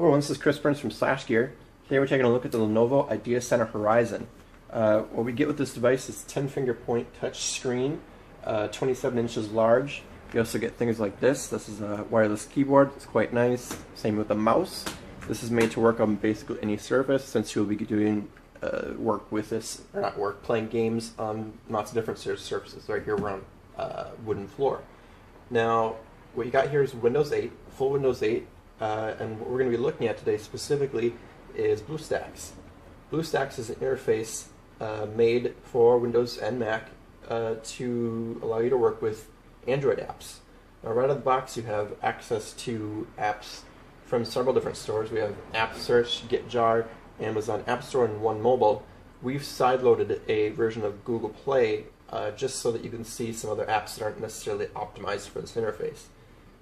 Hello everyone, this is Chris Burns from Slash Gear. Today we're taking a look at the Lenovo IdeaCentre Horizon. What we get with this device is 10-finger point touch screen, 27 inches large. You also get things like this. This is a wireless keyboard. It's quite nice. Same with the mouse. This is made to work on basically any surface, since you'll be doing work with this, or not work, playing games on lots of different surfaces. Right here we're on wooden floor. Now, what you got here is Windows 8, full Windows 8. And what we're going to be looking at today specifically is BlueStacks. BlueStacks is an interface made for Windows and Mac to allow you to work with Android apps. Now, right out of the box, you have access to apps from several different stores. We have App Search, GitJar, Amazon App Store, and One Mobile. We've sideloaded a version of Google Play just so that you can see some other apps that aren't necessarily optimized for this interface.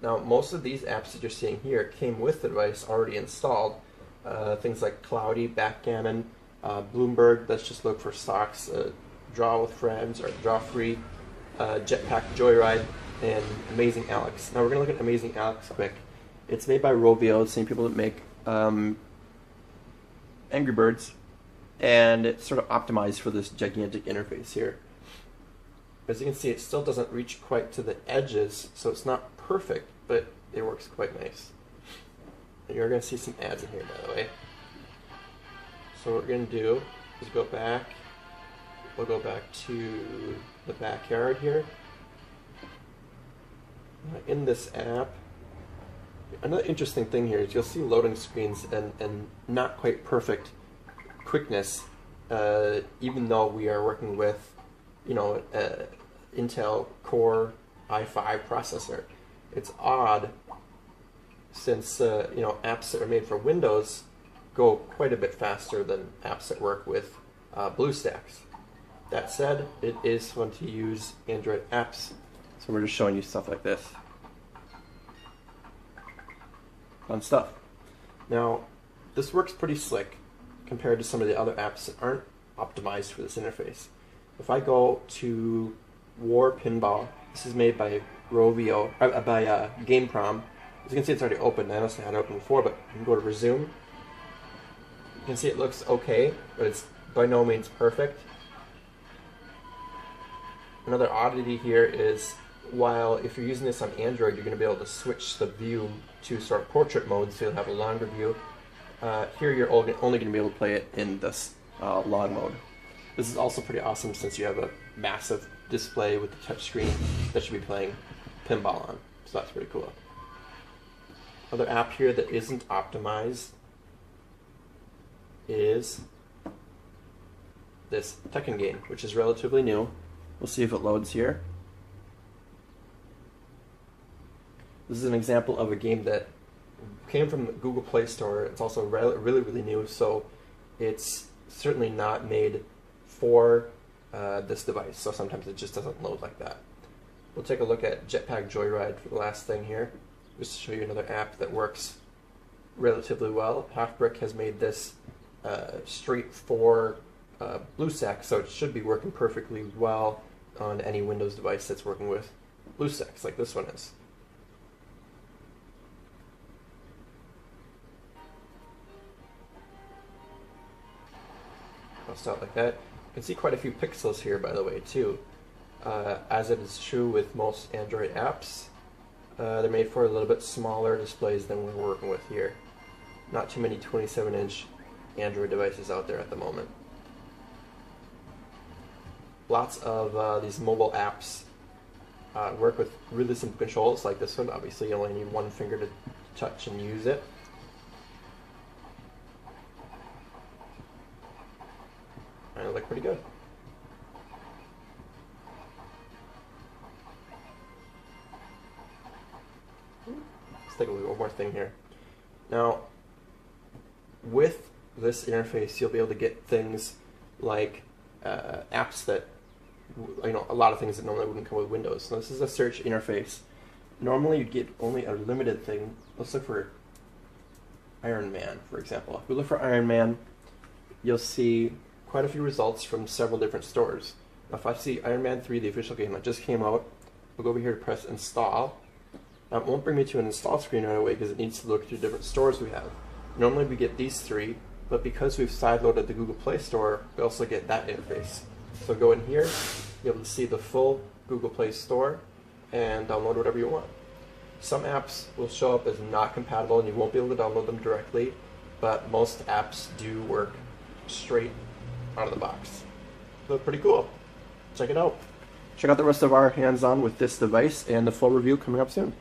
Now, most of these apps that you're seeing here came with the device already installed. Things like Cloudy, Backgammon, Bloomberg, let's just look for stocks, Draw with Friends, or Draw Free, Jetpack Joyride, and Amazing Alex. Now, we're going to look at Amazing Alex quick. It's made by Rovio, the same people that make Angry Birds, and it's sort of optimized for this gigantic interface here. As you can see, it still doesn't reach quite to the edges, so it's not perfect, but it works quite nice. And you're going to see some ads in here, by the way. So what we're going to do is go back. We'll go back to the backyard here. In this app, another interesting thing here is you'll see loading screens and not quite perfect quickness, even though we are working with, Intel Core i5 processor. It's odd since apps that are made for Windows go quite a bit faster than apps that work with BlueStacks. That said, it is fun to use Android apps, so we're just showing you stuff like this. Fun stuff. Now, this works pretty slick compared to some of the other apps that aren't optimized for this interface. If I go to War Pinball, this is made by Rovio, by GameProm. As you can see, it's already open. I must have had it open before, but you can go to Resume. You can see it looks okay, but it's by no means perfect. Another oddity here is, while if you're using this on Android, you're going to be able to switch the view to sort of portrait mode, so you'll have a longer view. Here you're only going to be able to play it in this long mode. This is also pretty awesome since you have a massive display with the touchscreen that should be playing pinball on. So that's pretty cool. Another app here that isn't optimized is this Tekken game, which is relatively new. We'll see if it loads here. This is an example of a game that came from the Google Play Store. It's also really new, so it's certainly not made for this device, so sometimes it just doesn't load like that. We'll take a look at Jetpack Joyride for the last thing here, just to show you another app that works relatively well. Halfbrick has made this straight for BlueStacks, so it should be working perfectly well on any Windows device that's working with BlueStacks, like this one is. I'll start like that. You can see quite a few pixels here, by the way, too. As it is true with most Android apps, they're made for a little bit smaller displays than we're working with here. Not too many 27-inch Android devices out there at the moment. Lots of these mobile apps work with really simple controls like this one. Obviously, you only need one finger to touch and use it. And it look pretty good. Let's take a look at one more thing here. Now, with this interface, you'll be able to get things like apps that, a lot of things that normally wouldn't come with Windows. So this is a search interface. Normally, you'd get only a limited thing. Let's look for Iron Man, for example. If we look for Iron Man, you'll see quite a few results from several different stores. Now, if I see Iron Man 3, the official game that just came out, we'll go over here to press install. Now, it won't bring me to an install screen right away because it needs to look through different stores we have. Normally we get these three, but because we've sideloaded the Google Play Store, we also get that interface. So go in here, you'll be able to see the full Google Play Store and download whatever you want. Some apps will show up as not compatible and you won't be able to download them directly, but most apps do work straight out of the box. So pretty cool. Check it out. Check out the rest of our hands-on with this device and the full review coming up soon.